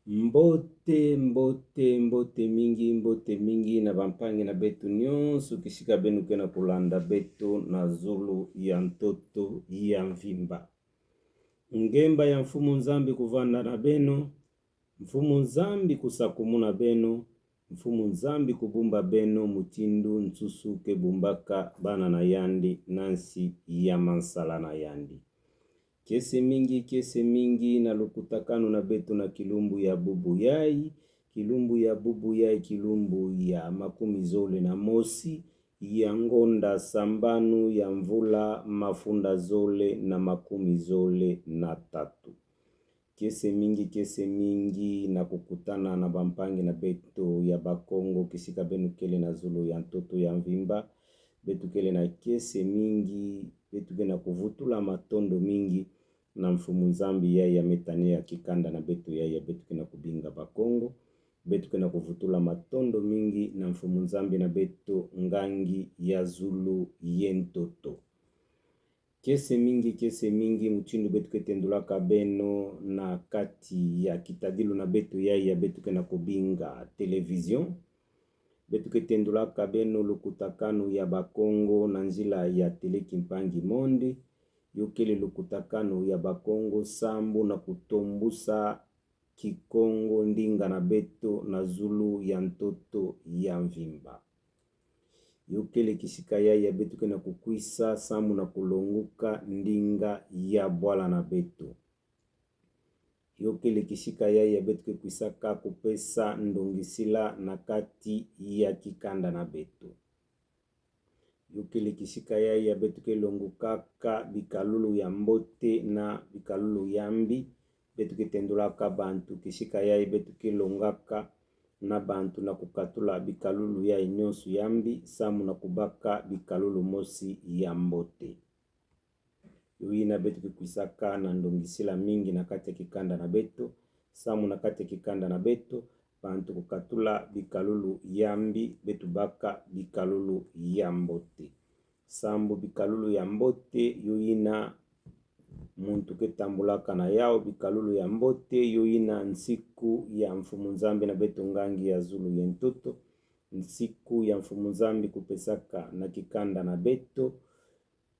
Mbote mingi na bampangi na betu nyonso kisika benu kena kulanda betu na zulu ya ntoto ya mvimba. Ngemba ya mfumu nzambi kuvanda na beno, mfumu nzambi kusakumuna beno, mfumu nzambi kubumba beno mutindu nsusu kebumbaka bana na yandi nansi ya mansala na yandi. Kese mingi na lukutakano na betu na kilumbu ya bubu yai, kilumbu ya makumi zole na mosi, ya ngonda sambanu ya mvula mafunda zole na makumi zole na tatu. Kese mingi na kukutana na bampangi na betu ya bakongo kisika benu kele na zulu ya ntoto ya mvimba, betu kele na kese mingi, betu kele na kuvutula matondo mingi, na mfumu nzambi ya metania ya kikanda na betu ya betu kena kubinga bakongo, betu kena kuvutula matondo mingi na mfumu nzambi na betu ngangi ya zulu yentoto. Kese mingi muchindu betu ketendulaka beno na kati ya kitadilu na betu ya betu kena kubinga television, betu ketendulaka beno lukutakano ya bakongo na njila ya telekimpangi monde, yokele lukutakano ya bakongo sambu na kutombusa kikongo ndinga na beto na zulu ya ntoto ya mvimba. Yokele kisika ya betu kena kukwisa sambu na kulonguka ndinga ya bwala na beto. Yokele kisika ya betu kwisaka kupesa ndongisila na kati ya kikanda na beto. Yokele kisika ya betu kelongukaka bikalulu ya mbote na bikalulu yambi, betu ketendulaka bantu kisika ya betu kelongaka na bantu na kukatula bikalulu ya nyonso yambi samu na kubaka bikalulu mosi ya mbote. Yoina betu kwisaka na ndongisila mingi na kati ya kikanda na beto, samu na kati ya kikanda na beto, bantu kukatula bikalulu yambi betu baka bikalulu ya mbote. Sambu bikalulu ya mbote yoina muntu ketambulaka na yao bikalulu ya mbote yoina nsiku ya mfumu nzambi na betu ngangi ya zulu yentoto, nsiku ya mfumu nzambi kupesaka na kikanda na beto,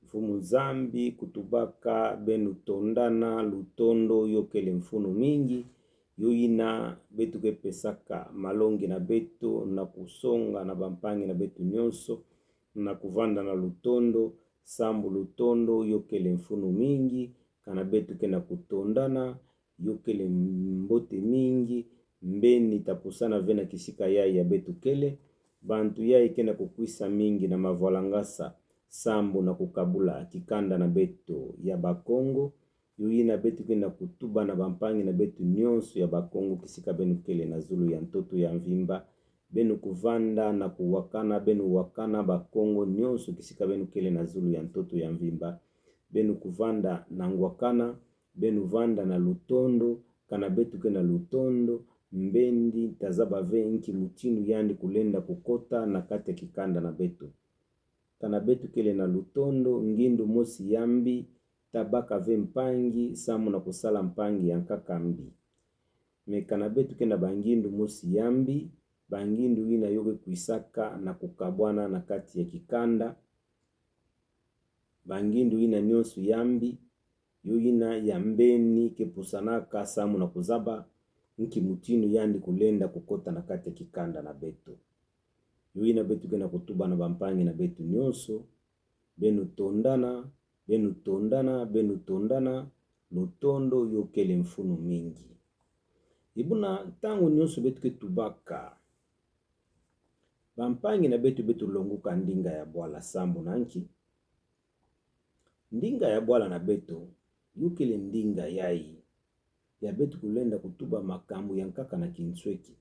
mfumu nzambi kutubaka benu tondana lutondo yokele mfunu mingi, yoina betu kepesaka malongi na beto na kusonga na bampangi na betu nyonso, na kuvanda na lutondo, sambu lutondo yokele mfunu mingi, kana betu kena kutondana, yokele mbote mingi, mbeni tapusana vena kisika ya betu kele, bantu ya kena kukwisa mingi na mavolangasa, sambu na kukabula kikanda na betu ya bakongo, yoina betu kena kutuba na bampangi na betu nyonso ya bakongo kisika benu kele na zulu ya ntoto ya mvimba, benu kuvanda na kuwakana benu wakana bakongo nyonso kisika benu kele na zulu ya ntoto ya mvimba, benu kuvanda na ngwakana, benu vanda na lutondo, kana betu kena lutondo, mbendi tazaba venki mutinu yandi kulenda kukota na kate kikanda na betu. Kana betu kele na lutondo, ngindu mosi yambi, tabaka ve mpangi, samu na kusala mpangi ya nkakambi. Mekana betu kena bangindu mosi yambi, bangindu ina yoge kuisaka na kukabwana na kati ya kikanda, bangindu ina nyonsu yambi, yoina yambeni kepusanaka samu na kuzaba, nki mutinu yandi kulenda kukota na kati ya kikanda na betu. Yoina betu kena kutuba na bampangi na betu nyonso, benu tondana, lutondo yokele mfunu mingi. Ibuna tangu nyonso betu ketubaka, bampangi na betu longuka ndinga ya bwala sambu na nki. Ndinga ya bwala na betu, yukele ndinga yai, ya betu kulenda kutuba makambu ya nkaka na kinsweki,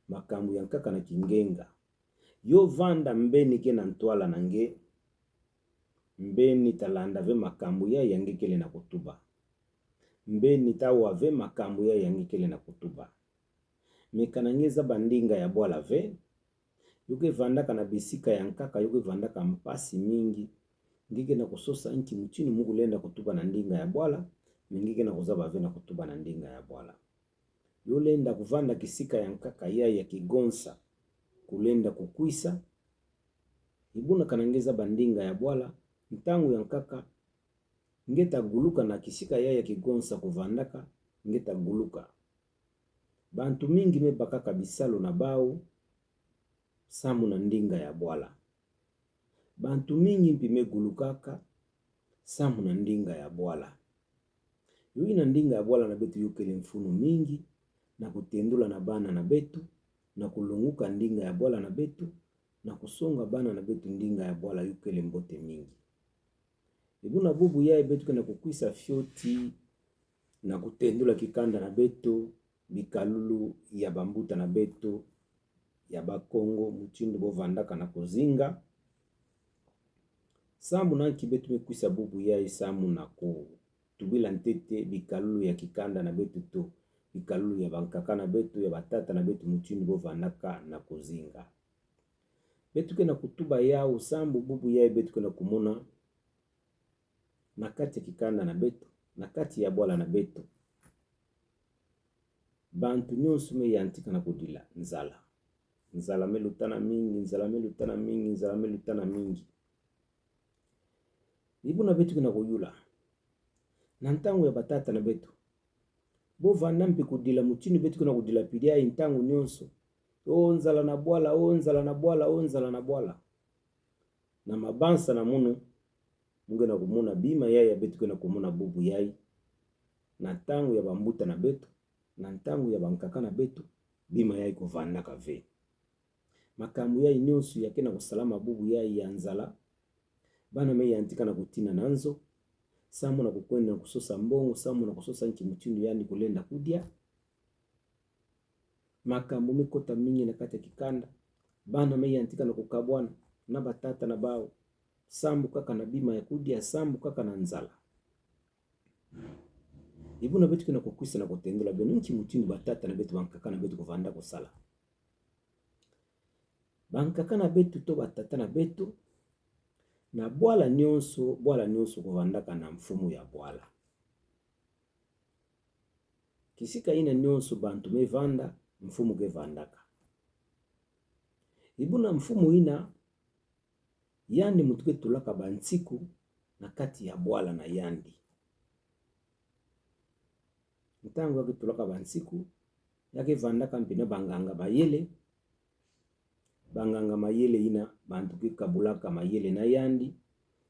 makambu ya nkaka na kingenga. Yo vanda mbeni kena ntwala na nge, mbeni talanda ve makambu ya yange kele na kutuba. Mbeni tawa ve makambu ya yange kele na kutuba. Mekana ngeza bandinga ya bwala ve, yuke vanda kana bisika ya nkaka yuke vanda ka mpasi mingi, ngike na kusosa nchi mchini mungu lenda kutuba na ndinga ya bwala, ngike na kuzaba ve na kutuba na ndinga ya bwala. yolenda kuvanda kisika ya nkaka ya kigonsa kulenda kukwisa ibuna kanangeza bandinga ya bwala ntangu ya nkaka ngeta guluka na kisika ya kigonsa kuvandaka ngeta guluka bantu mingi mebakaka bisalo na bao samu na ndinga ya bwala bantu mingi mpime gulukaka samu na ndinga ya bwala yui na ndinga ya bwala na betu yukele mfunu mingi na kutendula na bana na betu na kulunguka ndinga ya bwala na betu na kusonga bana na betu ndinga ya bwala yukele mbote mingi ibuna bubu ya betu kana kukwisa fyoti na kutendula kikanda na betu bikalulu ya bambuta na betu ya bakongo muchindu bovandaka na kuzinga samu na kibetu mekwisa bubu ya isamu na ko tubila ntete bikalulu ya kikanda na betu to bikalulu ya bankaka na betu ya batata na betu muchindu bovandaka na kuzinga betu kena kutuba yao sambu bubu ya betu kena kumuna na kati ya kikanda na betu na kati ya bwala na betu bantu nyonso me yantika na kudila nzala melutana mingi nzala melutana mingi ibuna betu kena kuyula na ntangu ya batata na betu bovanda mpe kudila muchini betu kena kudila pidia intangu nyonso nzala na bwala nzala na bwala nzala na bwala na mabansa na munu mungena kumuna bima ya betu kena kumuna bubu yai na ntangu ya bambuta na betu na ntangu ya bankaka na betu bima yai kovanda kave makambu yai nyonso yakena kusalama bubu yai ya nzala bana me yantika na kutina nanzo samu na kukwenda kusosa mbongo samu na kusosa nchi mchindu yani kulenda kudia makambu mikota mingi na kati ya kikanda bana me yantika na kukabwana na batata na bao sambu kaka na bima ya kudia sambu kaka na nzala ibuna betu kena kukwisa na kutendula beno nchi mchindu batata na betu bankaka na betu kuvanda kusala bankaka na betu to batata na betu na bwala nyonso kuvandaka na mfumu ya bwala kisika ina nyonso bantu mevanda mfumu kevandaka ibuna mfumu ina yandi mutuke tulaka bantsiku na kati ya bwala na yandi ntango yake tulaka bantsiku yake vandaka mpina banganga mayele ina bantu kikabulaka mayele na yandi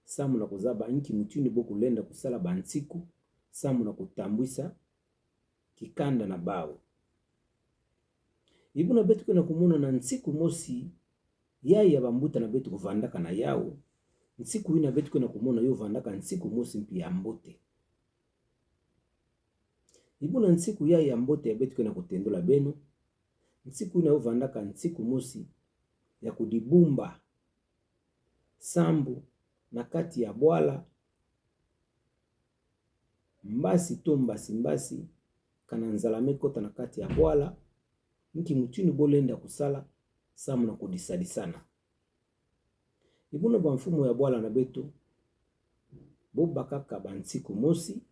samu na kuzaba nki mutuni boku lenda kusala bantsiku samu na kutambwisa kikanda na bao ibuna betu kuna kumuna na ntsiku mosi yai ya bambuta na betu kuvandaka na yao ntsiku ina betu kuna kumuna yo vandaka ntsiku mosi mpi ya mbote ibuna ntsiku yai ya mbote ya betu kuna kutendula beno ntsiku ina yo vandaka ntsiku mosi ya kudibumba sambu na kati ya bwala mbasi to mbasi kana nzala mekota na kati ya bwala nki mchini bolenda kusala samu na kudisadisana ibuna ba mfumo ya bwala na betu boba kaka bantsiku mosi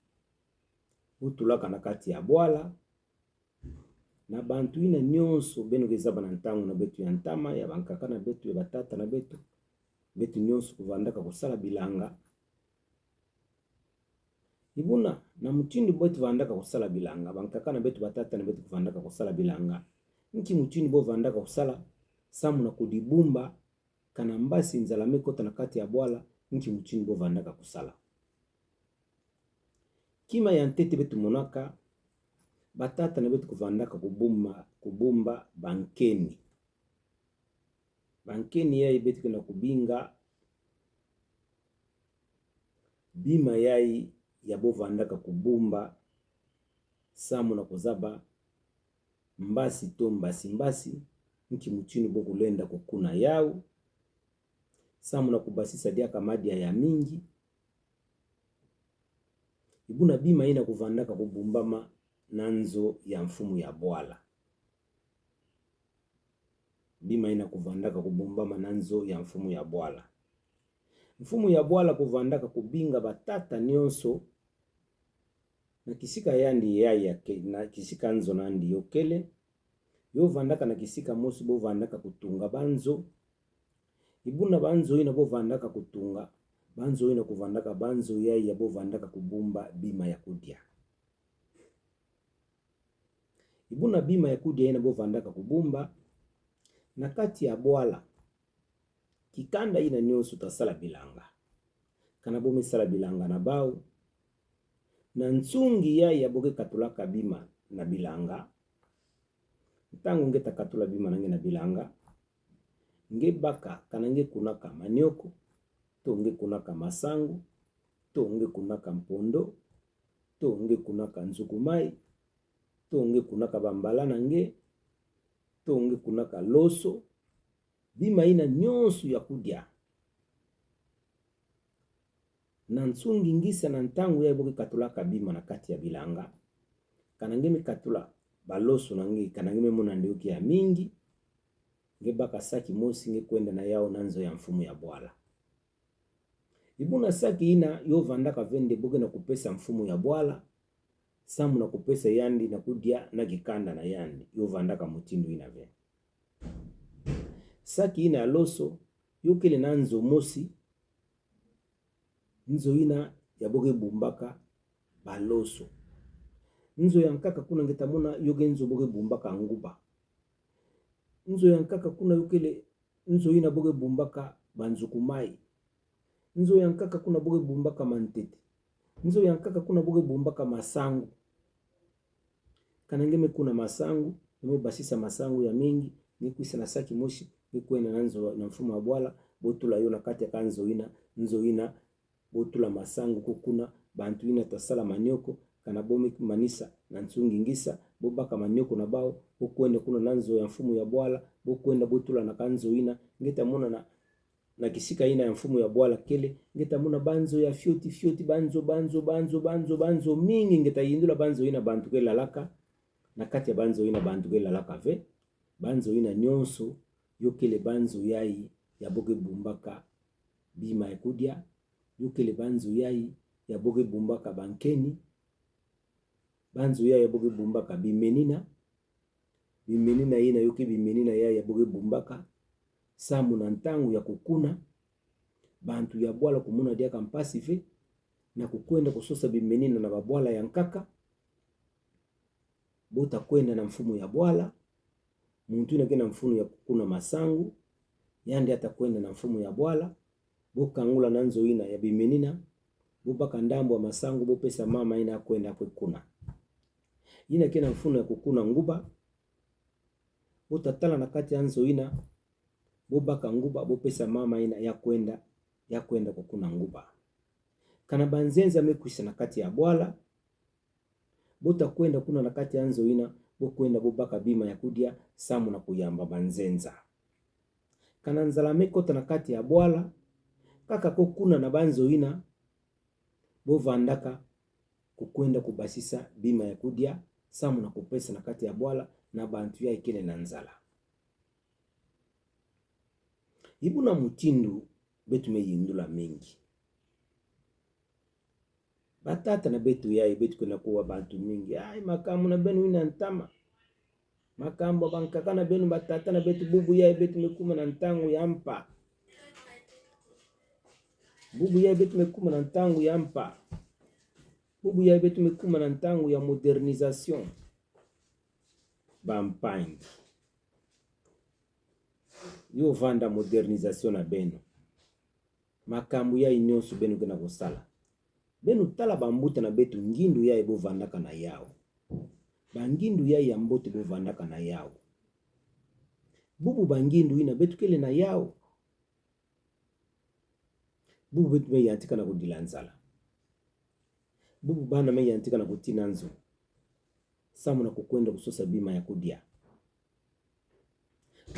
butulaka na kati ya bwala na bantu ina nyonso beno kezaba na ntango na betu ya ntama ya bankaka na betu ya batata na betu nyonso kuvandaka kusala bilanga ibuna na mutindi betu vandaka kusala bilanga bankaka na betu batata na betu kuvandaka kusala bilanga nki mutindi bo vandaka kusala samu na kudibumba kana mbasi nzala mekota na kati ya bwala nki mutindi bo vandaka kusala kima ya ntete betu monaka batata na betu kuvandaka kubumba bankeni yai betu kena kubinga bima yai ya bovandaka kubumba samu na kuzaba mbasi to mbasi nki mchini boku lenda kukuna yao samu na kubasisa dia kamadia ya mingi ibuna bima ina kuvandaka kubumbama nanzo ya mfumu ya bwala bima ina kuvandaka kubumbama nanzo ya mfumu ya bwala mfumu ya bwala kuvandaka kubinga batata nyonso na kisika yandi yai yake na kisika nzo nandi yokele yo vandaka na kisika mosi bo vandaka kutunga banzo ibuna banzo ina bo vandaka kutunga banzo ina kuvandaka banzo yai ya bo vandaka kubumba bima ya kudia ibuna bima ya kudia ina bo vandaka kubumba na kati ya bwala kikanda ina nyonso tasala bilanga kana bo misala bilanga na bao na nsungi ya boke katulaka bima na bilanga ntango ngeta katula bima nange na bilanga nge baka kana nge kunaka manioko to nge kunaka masangu to nge kunaka mpondo to nge kunaka nzukumai to nge kunaka bambala nange to nge kunaka loso bima ina nyonso ya kudia na nsungi ngisa na ntango ya boke katulaka bima na kati ya bilanga kana nge mikatula baloso nange kana nge mona ndioki ya mingi nge baka saki mosi nge kwenda na yao nanzo ya mfumu ya bwala ibuna saki ina yo vandaka vende boke na kupesa mfumu ya bwala samu na kupesa yandi na kudia na kikanda na yandi yo vandaka mutindu ina ve saki ina loso yo kele nanzo mosi nzo ina ya boke bumbaka baloso nzo ya nkaka kuna ngetamuna yoge nzo boke bumbaka nguba nzo ya nkaka kuna yokele nzo ina boke bumbaka banzukumai nzo ya nkaka kuna boke bumbaka mantete nzo ya nkaka kuna boke bumbaka masangu kana ngeme kuna masangu nime basisa masangu ya mingi nikwisa na saki moshi nikwena nanzo na mfumo wa bwala botula yo na kati ya kanzo ina nzo ina botula masangu kukuna bantu ina tasala manioko kana bomi manisa na nsungi ngisa bobaka manioko na bao bokwenda kuna nanzo ya mfumu ya bwala bokwenda botula na kanzo ina ngeta mona na kisika ina ya mfumu ya bwala kele ngeta mona banzo ya fioti banzo mingi ngeta yindula banzo ina bantu kele lalaka na kati ya banzo ina bantu kele lalaka ve banzo ina nyonso yokele banzo yai ya boke bumbaka bima ya kudia yokele banzo yai ya boke bumbaka bankeni banzo yai ya boke bumbaka bimenina ina yoke bimenina yai ya boke bumbaka samu na ntangu ya kukuna bantu ya bwala kumuna dia kampasi ve na kukwenda kusosa bimenina na babwala ya nkaka bota kwenda na mfumu ya bwala muntu ina kena mfumu ya kukuna masangu yandi atakwenda na mfumu ya bwala bokangula nanzo ina ya bimenina bobaka ndambo wa masangu bopesa mama ina kwenda kukuna ina kena mfumu ya kukuna nguba botatala na kati ya nzo ina bobaka nguba bopesa mama ina ya kwenda kukuna nguba kana banzenza mekwisa na kati ya bwala bota kwenda kuna na kati ya nzo ina bokwenda bobaka bima ya kudia samu na kuyamba banzenza kana nzala mekota na kati ya bwala kaka kokuna na banzo ina bovandaka kukwenda kubasisa bima ya kudia samu na kupesa na kati ya bwala na bantu ya ikele na nzala ibuna mutindu betu meyindula mingi batata na betu ya betu kuna kuwa bantu mingi ai makamu na benu ina ntama makambo bankaka na benu batata na betu bubu ya betu mekuma na ntangu ya mpa bubu ya betu mekuma na ntangu ya mpa bubu ya betu mekuma na ntangu ya modernisation bampangi yo vanda modernisation na beno makambu ya inyonso beno kena kosala beno tala bambuta na betu ngindu ya ebo vandaka na yao bangindu ya mbote bo vandaka na yao bubu bangindu ina betu kele na yao bubu betu me yantika na kudila nzala bubu bana me yantika na kutina nzo samu na kukwenda kusosa bima ya kudia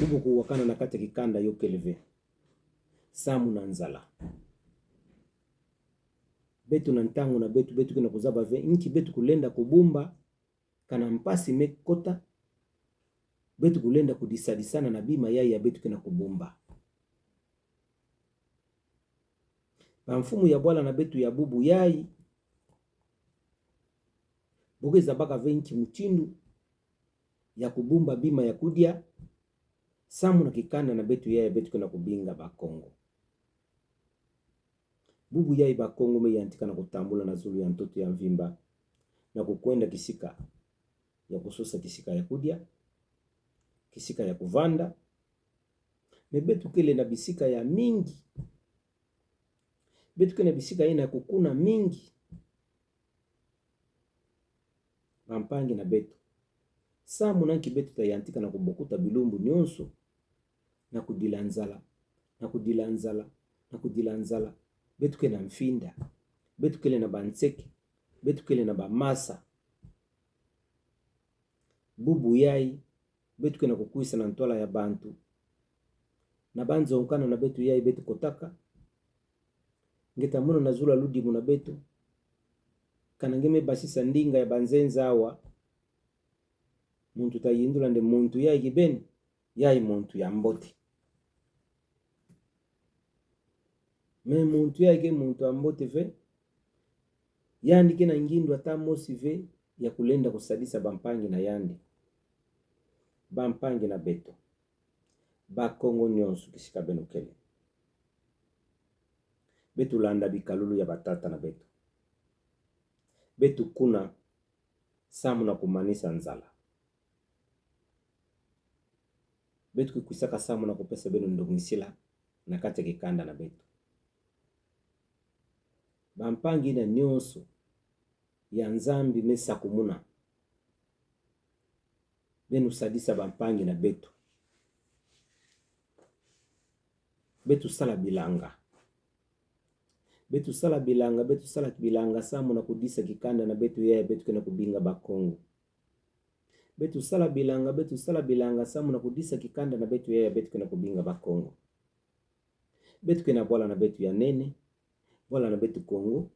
bubu kuwakana na kati kikanda yo keleve samu na nzala betu na ntangu na betu kena kuzaba ve inki betu kulenda kubumba kana mpasi mekota betu kulenda kudisadisana na bima ya betu kena kubumba ba mfumu ya bwala na betu ya bubu yai bogeza baka venki muchindu ya kubumba bima ya kudia samu na kikanda na betu yaya betu kuna kubinga bakongo. Bubu yai bakongo me yantika na kutambula na zulu ya ntoto ya mvimba na kukwenda kisika ya kusosa, kisika ya kudia, kisika ya kuvanda. Mebetu kele na bisika ya mingi, betu kele na bisika ina kukuna mingi. Bampangi na betu samu nanki betu tayantika na kubokuta bilumbu nyonso na kudilanzala na kudilanzala na kudilanzala. Betu kele na mfinda, betu kele na banseke, betu kele na bamasa. Bubu yai betu kele na kukuisa na ntola ya bantu na banzo onkana na betu yai betu kotaka ngeta muna na zula ludi muna betu kanangeme basisa ndinga ya banzenza awa muntu tayindula nde muntu yai gibeni yai muntu ya mbote. Me muntu yai ke muntu ya mbote ve yandi kena ngindu ata mosi ve ya kulenda kusadisa bampangi na yandi. Bampangi na beto bakongo nyonso kisika beno kele betu landa bikalulu ya batata na betu. Betu kuna samu na kumanisa nzala. Betu kukwisaka samu na kupesa beno ndongisila na kate kikanda na betu. Bampangi na nyonso ya nzambi mesa kumuna benu sadisa bampangi na betu. Betu sala bilanga. Betu sala bilanga, betu sala bilanga samu na kudisa kikanda na betu yaya betu kena kubinga bakongo. Betu sala bilanga samu na kudisa kikanda na betu yaya betu kena kubinga bakongo. Betu kena bola na betu ya nene, bola na betu Kongo,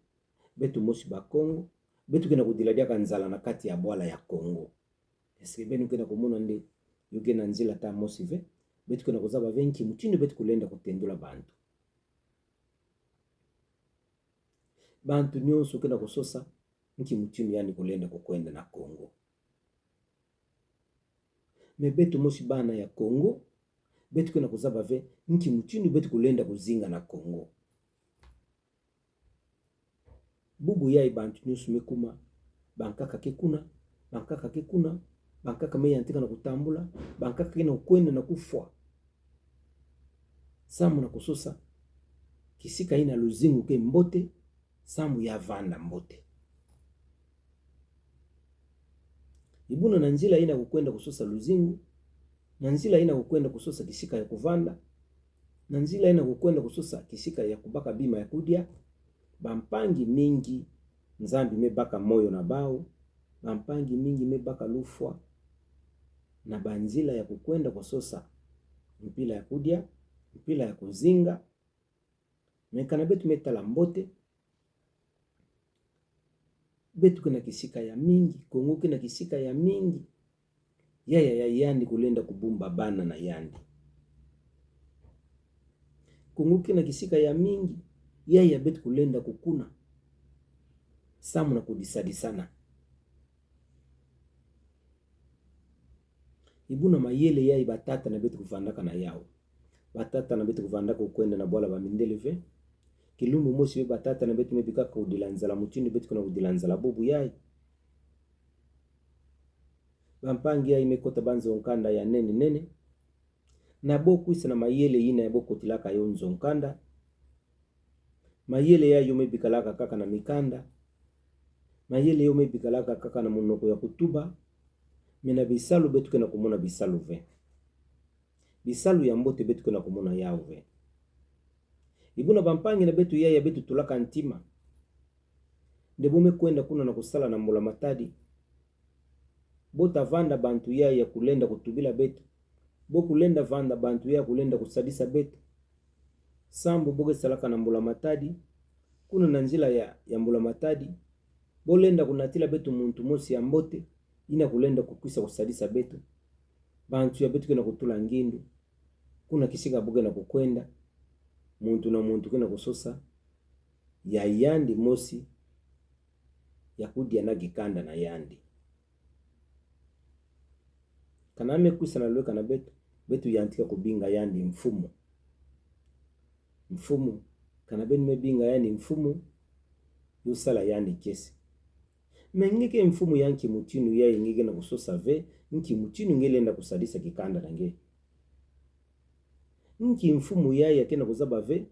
betu moshi bakongo, betu kena kudiladia kanzala na kati ya bola ya Kongo. Eske benu kena kumuna ndi yuge na nzila ta mosi ve, betu kena kuzaba venki mutinu betu kulenda kutendula bantu. Bantu nyonso kena kusosa nki mutinu yani kulenda kukwenda na Kongo. Me betu moshi bana ya Kongo, betu kena kuzaba ve nki mutinu betu kulenda kuzinga na Kongo. Bubu yai bantu nyonso mekuma bankaka kekuna, bankaka kekuna, bankaka me yantika na kutambula, bankaka kena kukwenda na kufwa. Samu na kusosa kisika ina luzingu ke mbote, samu ya vanda mbote. Ibuna na njila ina kukwenda kusosa luzingu, na njila ina kukwenda kusosa kisika ya kuvanda, na njila ina kukwenda kusosa kisika ya kubaka bima ya kudia. Bampangi mingi nzambi mebaka moyo na bao, bampangi mingi mebaka lufwa na banjila ya kukwenda kusosa mpila ya kudia, mpila ya kuzinga. Mekana betu metala mbote, betu kena kisika ya mingi, Kongo kena kisika ya mingi. Yaya yandi kulenda kubumba bana na yandi. Kongo kena kisika ya mingi, yaya betu kulenda kukuna. Samu na kudisadisana. Ibuna mayele yai batata na betu kuvandaka na yao. Batata na betu kuvandaka kukwenda na bola bamindele ve. Kilumbu mosi we batata na betu mebikaka kudilanzala mutinu betu kuna kudilanzala bubu yai. Bampangi yai mekota banzo nkanda ya nene nene. Na boku isa na mayele ina ya boku tilaka yonzo nkanda. Mayele yai yume bikalaka kaka na mikanda. Mayele yume bikalaka kaka na munoko ya kutuba. Mena bisalu betu kena kumona bisalu ve. Bisalu ya mbote betu kena kumona yao ve. Ibuna bampangi na betu yaya betu tulaka ntima. Ndebume kwenda kuna na kusala na mbula matadi. Bota vanda bantu yaya kulenda kutubila betu. Bo kulenda vanda bantu yaya kulenda kusadisa betu. Sambu boge salaka na mbula matadi. Kuna na njila ya mbula matadi. Bo lenda kunatila betu muntu mosi ya mbote. Ina kulenda kukwisa kusadisa betu. Bantu ya betu kena kutula ngindu. Kuna kisika boge na kukwenda. Muntu na muntu kena kusosa. Ya yandi mosi. ya kudia na gikanda na yandi. Kaname kuisa na lweka na betu yantika kubinga yandi mfumu kana benu mebinga yandi mfumu yusala yandi kesi mengeke mfumu yanki mutinu ya ingige na kusosa ve nki mutinu ngelenda kusadisa kikanda nange nki mfumu ya kena kuzaba ve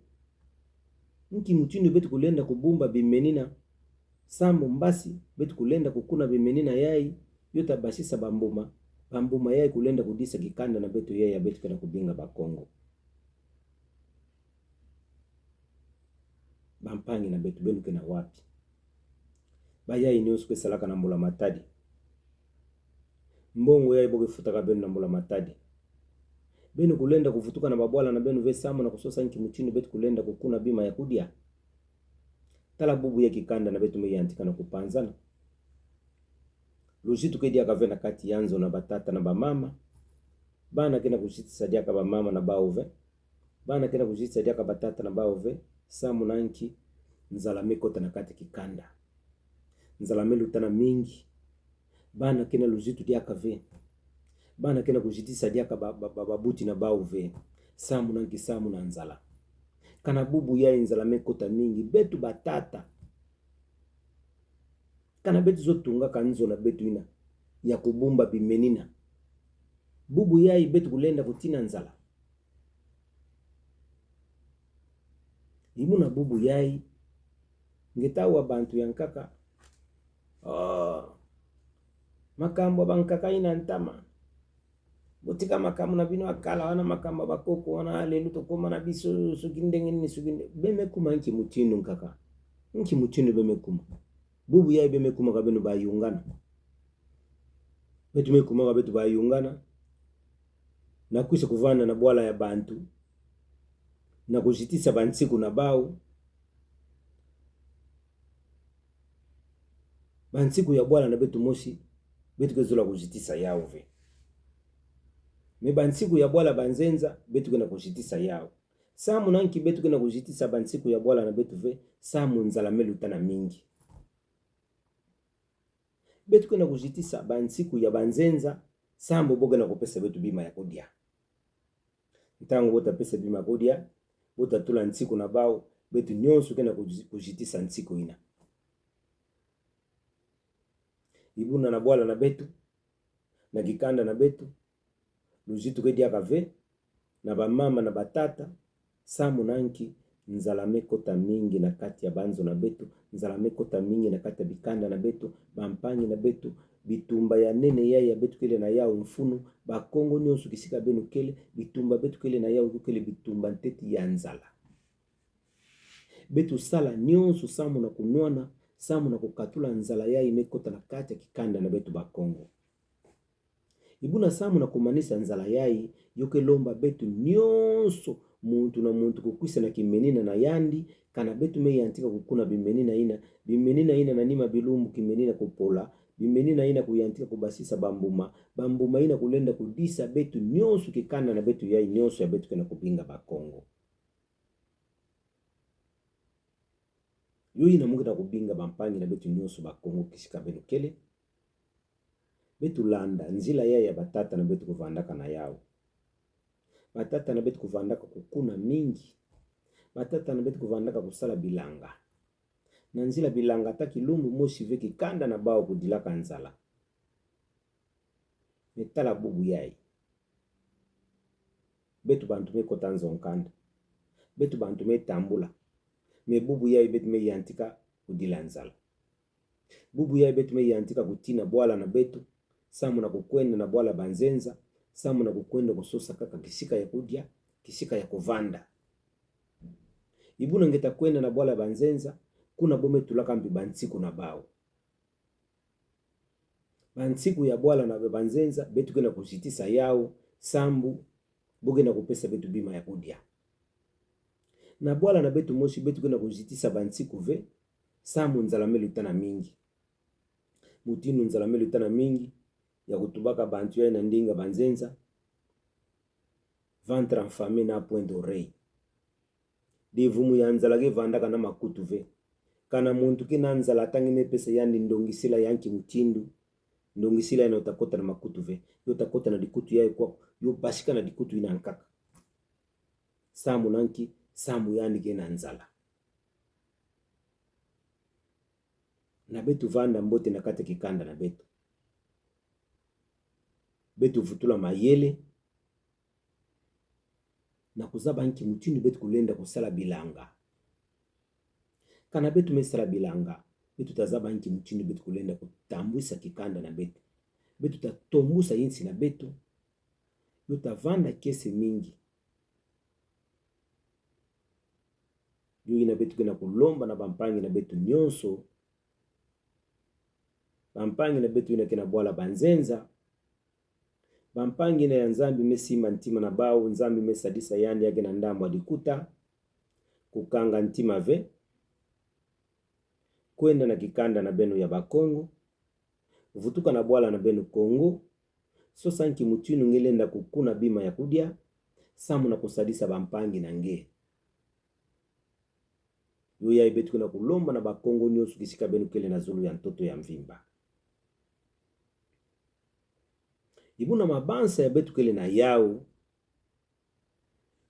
nki mutinu betu kulenda kubumba bimenina sambo mbasi betu kulenda kukuna bimenina yai yota basisa bambuma yai kulenda kudisa kikanda na betu ya betu kena kubinga bakongo bampangi na betu benu kena wapi baya inyosu kwe salaka na mbula matadi mbongo ya iboke futaka benu na mbula matadi benu kulenda kufutuka na babwala na benu ve samu na kusosa nki mutinu betu kulenda kukuna bima ya kudia tala bubu ya kikanda na betu meyantika na kupanzana lujitu kedia kavena kati yanzo na batata na bamama bana kena kushitisa diaka bamama na baove bana kena kushitisa diaka batata na baove samu na nki nzalame kota na kati kikanda nzalame lutana mingi bana kena lujitu diaka ve bana kena kushitisa diaka babuti na baove samu na nki samu na nzala kana bubu ya nzalame kota mingi betu batata kana betu zotunga kanzo na betu ina ya kubumba bimenina bubu yai betu kulenda kutina nzala imuna bubu yai ngetawa bantu yankaka makambo bankaka ina ntama butika makambo na bino akala wana makambo bakoko wana alelu tokoma na biso sugindenge ni suginde beme kuma nki mutinu nkaka nki mutinu beme kuma bubu yai beme kuma kabenu bayungana betu mekuma kabetu bayungana na kuisa kuvana na bwala ya bantu na kujitisa bansiku na bao bansiku ya bwala na betu moshi betu kezola kujitisa yao ve me bansiku ya bwala banzenza betu kena kujitisa yao samu nanki betu kena kujitisa bansiku ya bwala na betu ve samu nzala melutana mingi betu kena kujitisa bansiku ya banzenza sambo boga na kupesa betu bima ya kudia ntango bota pesa bima ya kudia bota tula nsiku na bao betu nyonso kena kujitisa nsiku ina ibuna na bwala na betu na kikanda na betu lujitu kedia kave na bamama na batata samu nanki nzalame kota mingi na kati ya banzo na betu nzalame kota mingi na kati ya bikanda na betu bampangi na betu bitumba ya nene ya betu kele na yao mfunu bakongo nyonso kisika benu kele bitumba betu kele na yao kele bitumba nteti ya nzala betu sala nyonso samu na kunwana samu na kukatula nzala ya imekota na kati ya kikanda na betu bakongo ibuna samu na kumanisa nzala yai yoke lomba betu nyonso muntu na muntu kukwisa na kimenina na yandi kana betu meyantika kukuna bimenina ina na nima bilumbu kimenina kupola bimenina ina kuyantika kubasisa bambuma ina kulenda kudisa betu nyonso kikanda na betu yai nyonso ya betu kena kupinga bakongo yoi na mungu na kubinga bampangi na betu nyonso bakongo kisika benu kele betu landa nzila ya batata na betu kuvandaka na yao batata na betu kuvandaka kukuna mingi batata na betu kuvandaka kusala bilanga na nzila bilanga ta kilumbu moshi veki kanda na bao kudilaka nzala metala bubu yai betu bantu mekota nzonkanda betu bantu metambula me bubu yai betu meyantika kudila nzala bubu yai betu meyantika kutina bwala na betu samu na kukwenda na bwala banzenza samu na kukwenda kusosa kaka kisika ya kudia kisika ya kuvanda ibuna ngeta kwenda na bwala banzenza kuna bome tulaka mbi bansiku na bao bansiku ya bwala na banzenza betu kena kushitisa yao sambu boge na kupesa betu bima ya kudia na bwala na betu moshi betu kena kushitisa bansiku ve samu nzalamelu tana mingi mutinu nzalamelu tana mingi ya kutubaka bantu ya na ndinga banzenza ventre enfamé na point d'oreille devumu ya nzala ke vandaka na makutu ve kana muntu kina nzala tangi mepesa yandi ndongisila yanki mutindu ndongisila yana utakota na makutu ve yo utakota na dikutu yae kwa yo bashika na dikutu ina nkaka samu nanki samu yandi kena nzala na betu vanda mbote na kate kikanda na betu vutula mayele na kuzaba nki mutindu betu kulenda kusala bilanga kana betu mesala bilanga betu tazaba nki mutindu betu kulenda kutambwisa kikanda na betu tatombusa yinsi na betu yo tavanda kese mingi yo ina betu kena kulomba na bampangi na betu nyonso bampangi na betu ina kena bwala banzenza bampangi na ya nzambi mesima ntima na bao nzambi mesadisa yandi yake na ndambo adikuta kukanga ntima ve kwenda na kikanda na beno ya bakongo vutuka na bwala na beno Kongo so sanki mutinu ngelenda kukuna bima ya kudia samu na kusadisa bampangi na nge yo ya ibetu kuna kulomba na bakongo nyosu kisika beno kele na zulu ya ntoto ya mvimba ibuna mabansa ya betu kele na yao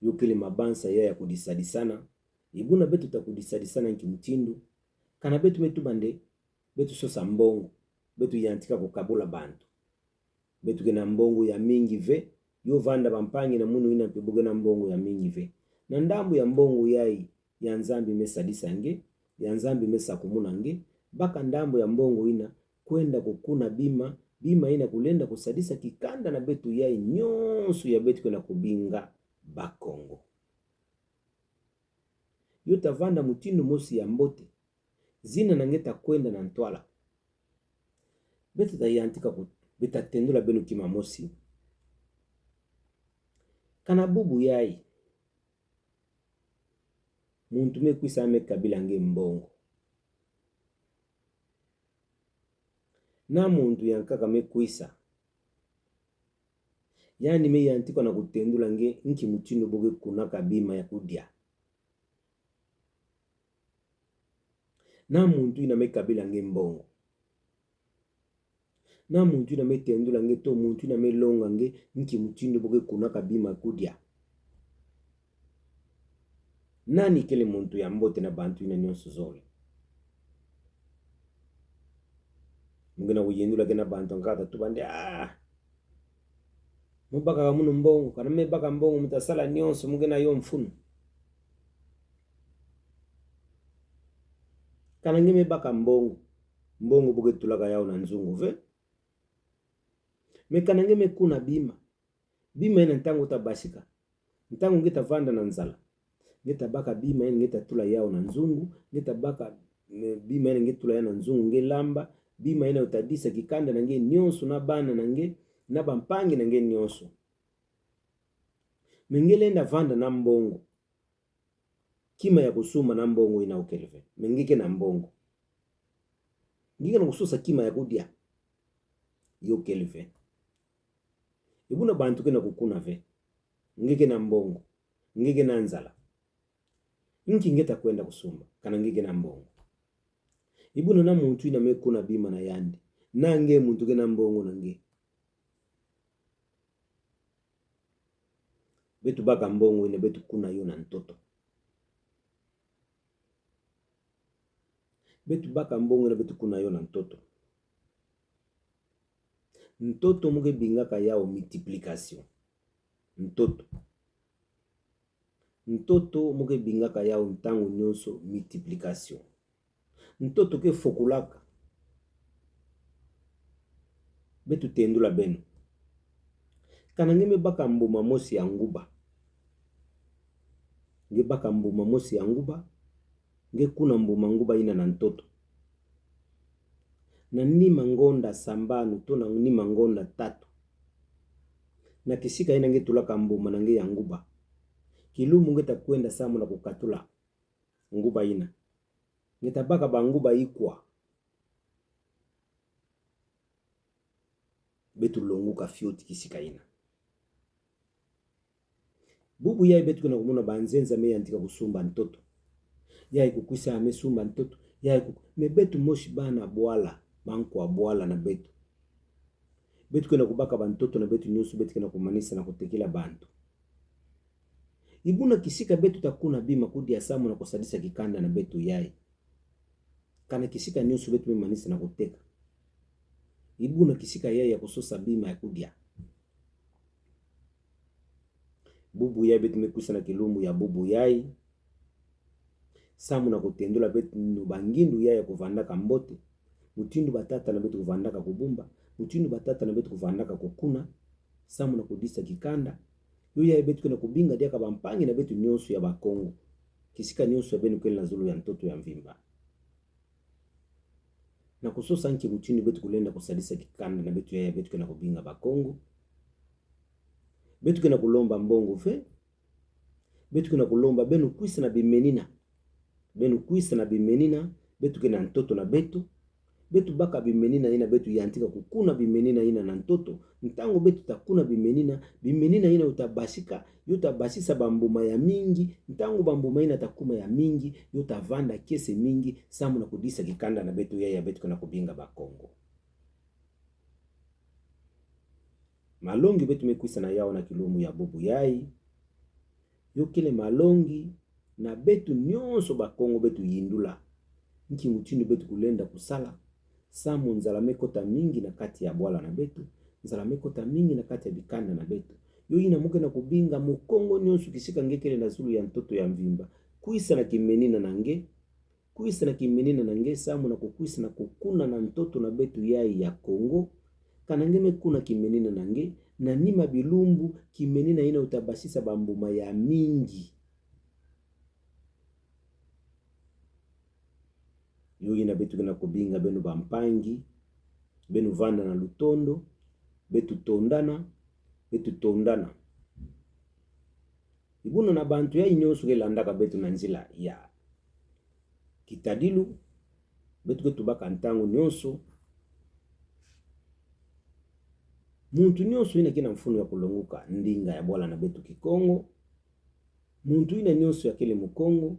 yo kele mabansa ya kudisadisana ibuna betu takudisadisana nki mutindu kana betu metu bande betu sosa mbongo betu yantika kukabula bantu betu kena mbongo ya mingi ve yo vanda bampangi na munu ina pebuge na mbongo ya mingi ve na ndambu ya mbongo yai ya nzambi mesadisa nge ya nzambi mesa kumuna nge baka ndambu ya mbongo ina kwenda kukuna bima ina kulenda kusadisa kikanda na betu yai nyonsu ya betu kena kubinga bakongo yo tavanda mutindu mosi ya mbote zina nangeta kwenda na ntwala betu tayantika beta tendula benu kima mosi kana bubu yai muntu mekwisa ame kabila nge mbongo na muntu yankaka mekwisa yani me yantika na kutendula nge nki mutinu boge kunaka bima ya kudia na muntu ina me kabila nge mbongo na muntu ina metendula nge to muntu ina melonga nge nki mutinu boge kunaka bima kudia nani kele muntu ya mbote na bantu ina nyonso zole mungena kuyendula kena bantu nkata tubande mubaka kamuno mbongo kana mebaka mbongo mutasala nyonso mungena yo mfunu kana ngeme baka mbongo boge tulaka yao na nzungu ve mekana ngeme kuna bima ina ntango tabashika ntango ngeta vanda na nzala ngeta baka bima ina ngeta tula yao na nzungu ngeta baka bima ina ngeta tula yao na nzungu nge lamba bima ina utadisa kikanda na nge nyonso na bana na nge na bampangi na nge nyonso mengelenda vanda na mbongo kima ya kusuma na mbongo ina ukeleve mengike na mbongo ngike na kususa kima ya kudia yo keleve ibuna bantu kena kukuna ve ngike na mbongo ngike na nzala nki ngeta kwenda kusumba kana ngike na mbongo ibuna na muntu ina mekuna bima na yandi nange muntu kena mbongo na nge betu baka mbongo ina betu kuna yo na ntoto betu baka mbongo ina betu kuna yo na ntoto ntoto muke bingaka yao multiplication ntoto muke bingaka yao ntango nyonso multiplication ntoto ke fokulaka betu tendula beno kana ngeme baka mbuma mosi ya nguba nge baka mbuma mosi ya nguba nge kuna mbuma nguba ina na ntoto na nima ngonda sambanu to na nima ngonda tatu na kisika ina nge tulaka mbuma na nge ya nguba kilumu ngeta kwenda samu na kukatula nguba ina ngeta baka banguba ikwa betu longuka fioti kisika ina bubu yai betu kuna kumuna banzenza me yantika kusumba ntoto yai kukwisa ame sumba ntoto ya kuku me betu moshi bana bwala banko wa bwala na betu kena kubaka bantoto na betu nyusu betu kena kumanisa na kutekela bantu ibuna kisika betu takuna bima kudi ya samu na kusadisa kikanda na betu yai kana kisika nyusu betu memanisa na kuteka ibuna kisika yai ya kusosa bima ya kudia bubu yai betu mekuisa na kilumbu ya bubu yai samu na kutendula betu nubangindu yai ya kuvandaka mbote mutindu batata na betu kuvandaka kubumba mutindu batata na betu kuvandaka kukuna samu na kudisa kikanda yo yai betu kena kubinga diaka bampangi na betu nyonso ya bakongo kisika nyonso ya benu kweli na zulu ya ntoto ya mvimba na kusosa nchi mutindu betu kulenda kusadisa kikanda na betu yai betu kena kubinga bakongo betu kena kulomba mbongo fe betu kena kulomba benu kuisa na bimenina betu kena ntoto na betu baka bimenina ina betu yantika kukuna bimenina ina na ntoto ntango betu takuna bimenina ina utabasisa bambuma ya mingi ntango bambuma ina takuma ya mingi utavanda kese mingi samu na kudisa kikanda na betu ya betu kena kubinga bakongo malongi betu mekuisa na yao na kilumu ya bubu yai yo kile malongi na betu nyonso bakongo betu yindula nki mutindu betu kulenda kusala samu nzala mekota mingi na kati ya bwala na betu nzala mekota mingi na kati ya bikanda na betu yo ina muke na kubinga mukongo nyonso kisika ngekele na zulu ya ntoto ya mvimba kuisa na kimenina na nge samu na kukuisa na kukuna na ntoto na betu yai ya Kongo kana ngeme kuna kimenina na nge na nima bilumbu kimenina ina utabasisa bambuma ya mingi yo ina betu kena kubinga benu bampangi benu vanda na lutondo betu tondana ibuna na bantu ya nyonso kelandaka betu na nzila ya kitadilu betu ketubaka ntango nyonso muntu nyonso ina kina mfunu ya kulonguka ndinga ya bwala na betu kikongo muntu ina nyonso ya kele mukongo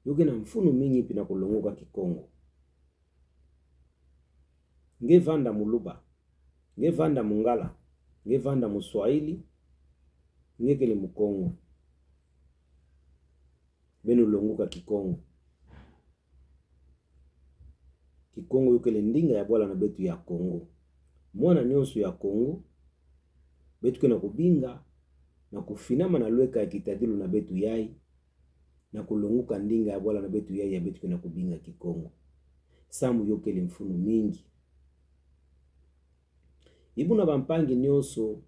yoke na mfunu mingi pina kulonguka kikongo nge vanda muluba nge vanda mungala nge vanda muswahili nge kele mukongo benu longuka kikongo yokele ndinga ya bwala na betu ya Kongo mwana nyonso ya Kongo betu kena kubinga na kufinama na lweka ya kitadilu na betu yai na kulonguka ndinga ya bwala na betu yai ya betu kena kubinga kikongo samu yokele mfunu mingi ibuna bampangi nyonso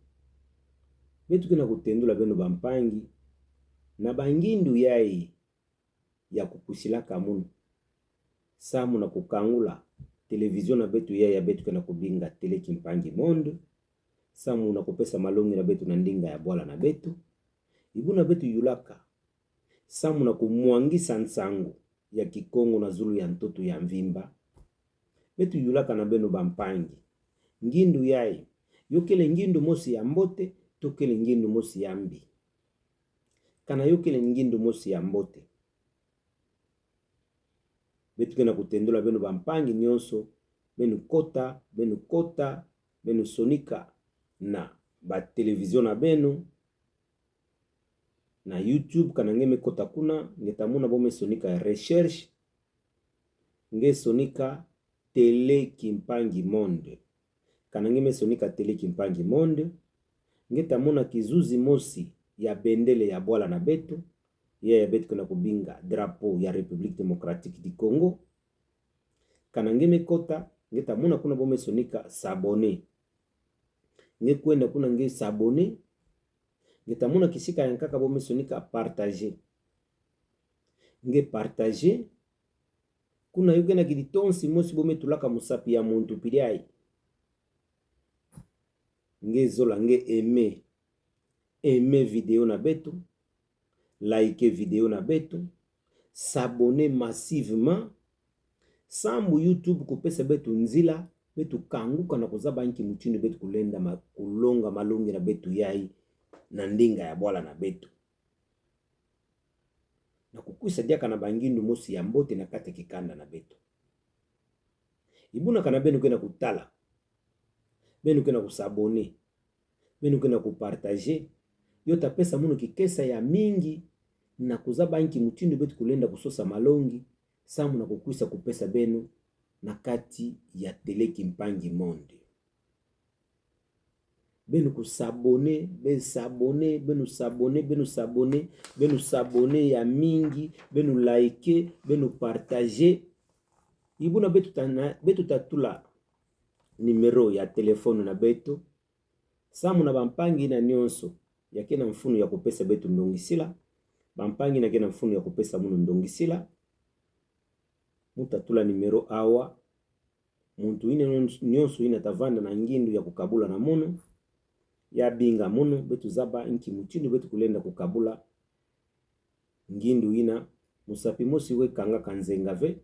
betu kena kutendula benu bampangi na bangindu yai ya kukusilaka munu samu na kukangula televizion na betu yai ya betu kena kubinga teleki mpangi monde samu na kupesa malongi na betu na ndinga ya bwala na betu ibuna betu yulaka samu na kumwangisa nsangu ya kikongo na zulu ya ntoto ya mvimba betu yulaka na benu bampangi ngindu yai yokele ngindu mosi ya mbote tokele ngindu mosi ya mbi kana yokele ngindu mosi ya mbote betu kena kutendula benu bampangi nyonso benu kota benu sonika na ba televizion na benu na YouTube kana ngeme kota kuna ngetamuna bome sonika ya recherche nge sonika tele kimpangi monde kana ngeme sonika tele kimpangi monde ngetamuna kizuzi mosi ya bendele ya bwala na betu ya betu kuna kubinga drapeau ya République démocratique du Congo kana ngeme kota ngetamuna kuna bome sonika sabone nge kwenda kuna nge sabone ngetamuna kisika yankaka bome sonika partager nge partager kuna yuke na kilitonsi mosi bome tulaka musapi ya muntu piliai nge zola nge aimer video na betu like video na betu s'abonner massivement sambu YouTube kupesa betu nzila betu kanguka na kuzaba nki mutini betu kulenda kulonga malongi na betu yai na ndinga ya bwala na betu na kukwisa diaka na bangindu mosi ya mbote na kati kikanda na beto. Ibuna kana benu kena kutala, benu kena kusabone, benu kena kupartager, yo tapesa munu kikesa ya mingi na kuzaba inki mutindu betu kulenda kusosa malongi, samu na kukwisa kupesa benu na kati ya Tele Kimpangi Monde. Benu kusabone, benu sabone ya mingi, benu like, benu partage. Ibuna betu tatula numero ya telefone na betu. Samu na bampangi na nyonso ya kena mfunu ya kupesa betu ndongisila. Bampangi na kena mfunu ya kupesa munu ndongisila. Mutatula numero awa. Muntu ine nyonso ina tavanda na ngindu ya kukabula na munu. Ya binga munu betu zaba inki mutindu betu kulenda kukabula ngindu ina musapi mosi we kanga kanzenga ve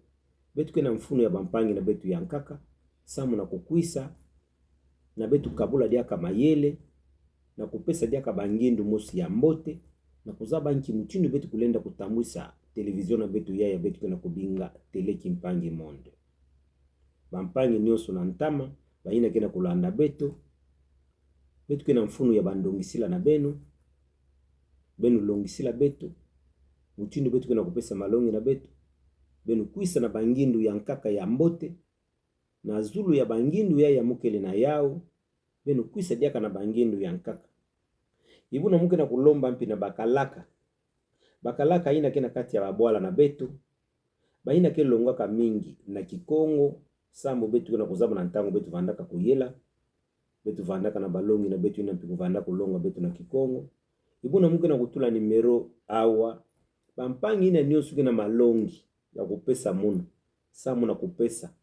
betu kena mfunu ya bampangi na betu yankaka samu na kukwisa na betu kabula diaka mayele na kupesa diaka bangindu mosi ya mbote na kuzaba inki mutindu betu kulenda kutamwisa televizion na betu ya betu kena kubinga Tele Kimpangi Monde. Bampangi nyonso na ntama baina kena kulanda betu kena mfunu ya bandongisila na benu longisila betu mutindu betu kena kupesa malongi na betu benu kwisa na bangindu ya nkaka ya mbote na zulu ya bangindu ya mukele na yao benu kwisa diaka na bangindu ya nkaka. Ibuna muke na kulomba mpi na bakalaka ina kena kati ya babwala na betu baina ke longwaka mingi na Kikongo sambo betu kena kuzaba na ntango betu vandaka kuyela betu vandaka na balongi na betu ina mpiku vandaka kulonga betu na Kikongo. Ibuna muke na kutula numero awa bampangi ina nyonso kena malongi ya kupesa munu samu na kupesa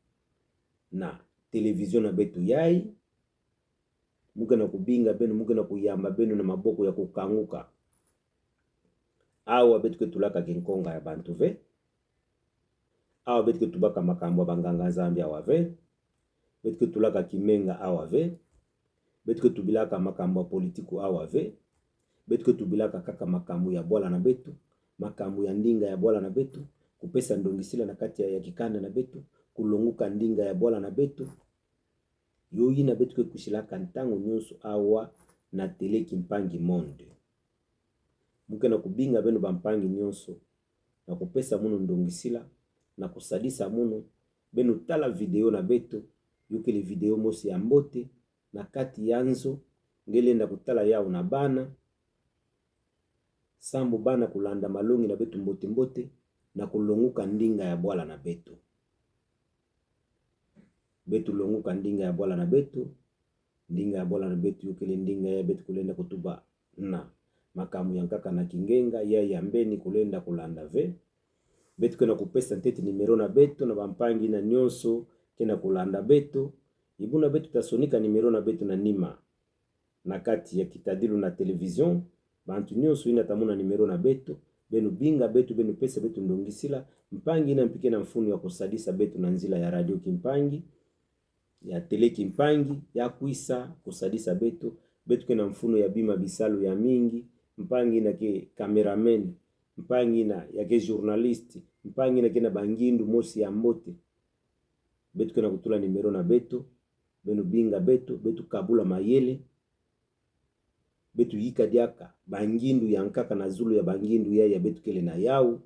na televizion na betu yai muke na kubinga benu muke na kuyamba benu na maboko ya kukanguka awa betu ketulaka kinkonga ya bantu ve awa betu ketubaka makambo ya banganga Nzambi awa ve betu ketulaka kimenga awa ve betu ketubilaka makambo ya politiku awa ve betu ketubilaka kaka makambo ya bwala na betu makambo ya ndinga ya bwala na betu kupesa ndongisila na kati ya kikanda na betu kulonguka ndinga ya bwala na betu yoyi na betu kekushilaka ntango nyonso awa na Tele Kimpangi Monde. Muke na kubinga benu bampangi nyonso na kupesa munu ndongisila na kusadisa munu benu tala video na betu yukele video mosi ya mbote na kati yanzo ngelenda kutala yao na bana sambu bana kulanda malongi na betu mbote mbote na kulonguka ndinga ya bwala na betu. Betu longuka ndinga ya bwala na betu, ndinga ya bwala na betu yukele ndinga ya betu kulenda kutuba na makamu yankaka na kingenga ya yambeni kulenda kulanda ve. Betu kena kupesa nteti numero na betu na bampangi na nyonso kena kulanda betu. Ibuna betu tasonika numero na betu na nima na kati ya kitadilu na televizion. Bantu nyonso ina tamuna numero na betu benu binga betu benu pesa betu ndongisila mpangi ina mpike na mfunu ya kusadisa betu na nzila ya Radio Kimpangi ya Tele Kimpangi ya kuisa kusadisa betu kena mfunu ya bima bisalu ya mingi mpangi na ke cameraman mpangi na ya ke journalist mpangi na kena bangindu mosi ya mbote betu kena kutula numero na betu benu binga betu kabula mayele betu yika diaka bangindu ya nkaka na zulu ya bangindu ya betu kele na yao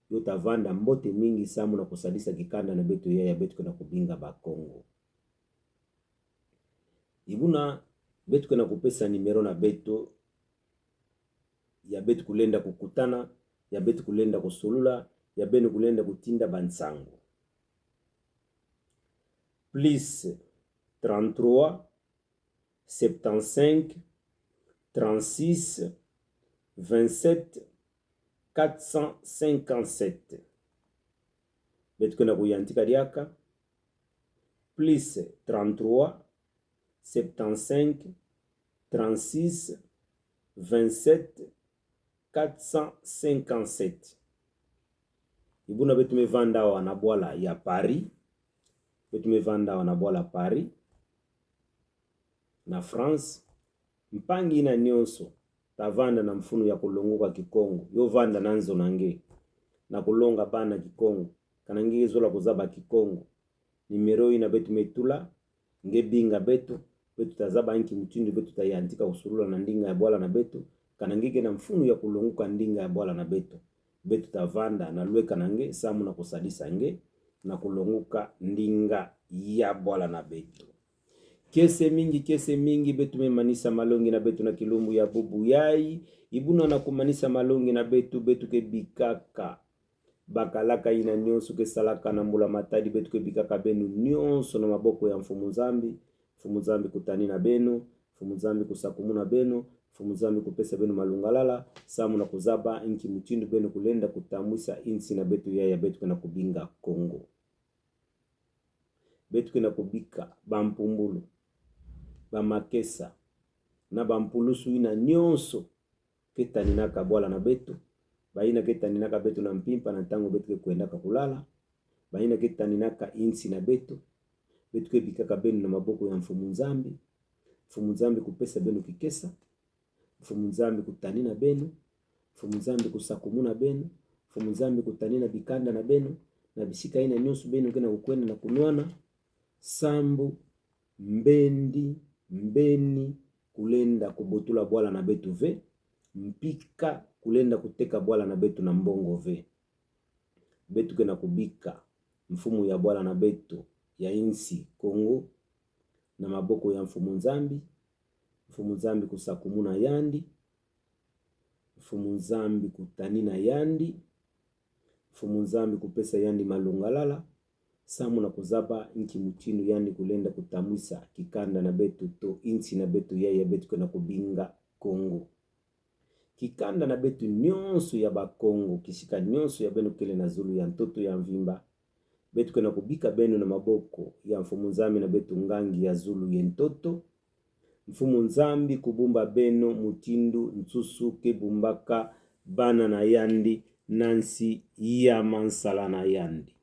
yota vanda mbote mingi samu na kusadisa kikanda na betu ya betu kena kubinga bakongo. Ibuna betu kena kupesa numero na betu ya betu kulenda kukutana ya betu kulenda kusulula ya benu kulenda kutinda bansango plus 33 75 36 27 457 betu kena kuyantika diaka plus 33 75 36 27 457. Ibuna betu mevanda wa na bwala ya Paris betu mevanda wa na bwala Paris na France mpangi ina nyonso tavanda na mfunu ya kulonguka Kikongo yo vanda nanzo nange na kulonga bana Kikongo kana ngige zola kuzaba Kikongo nimero ina betu metula ngebinga betu tazaba inki mutindo betu tayantika usulula na ndinga ya bwala na betu kana ngige na mfunu ya kulonguka ndinga ya bwala na betu tavanda na lweka nange samu na kusadisa nge na kulonguka ndinga ya bwala na betu. Kese mingi betu memanisa malongi na betu na kilumbu ya bubu yai ibuna na kumanisa malongi na betu ke bikaka bakalaka ina nyonso ke salaka na mbula matadi betu ke bikaka benu nyonso na maboko ya mfumu Nzambi kutani na benu, mfumu Nzambi kusakumu na benu, mfumu Nzambi kupesa benu malungalala samu na kuzaba inki mutindo benu kulenda kutamwisa insi na betu ya betu na kubinga Kongo. Betu kena kubika bampumbulu bamakesa na bampulusu ina nyonso ketaninaka bwala na betu baina ketaninaka betu na mpimpa na tango betu kwendaka kulala baina ketaninaka insi na betu ke bikaka benu na maboko ya mfumu Nzambi kupesa benu kikesa, mfumu Nzambi kutani na benu, mfumu Nzambi kusakumu na benu, mfumu Nzambi kutani na bikanda na benu na bisika ina nyonso benu kena kukwenda na kunwana sambu mbeni kulenda kubotula bwala na betu ve mpika kulenda kuteka bwala na betu na mbongo ve betu kena kubika mfumu ya bwala na betu ya insi Kongo na maboko ya mfumu Nzambi kusakumu na yandi, mfumu Nzambi kutani na yandi, mfumu Nzambi kupesa yandi malungalala samu na kuzaba inki mutinu yandi kulenda kutamwisa kikanda na betu to insi na betu ya betu kena kubinga Kongo. Kikanda na betu nyonso ya bakongo kishika nyonso ya benu kele na zulu ya ntoto ya mvimba betu kena kubika benu na maboko ya mfumu Nzambi na betu ngangi ya zulu ya ntoto mfumu Nzambi kubumba benu mutindu nsusu kebumbaka bana na yandi nansi ya mansala na yandi.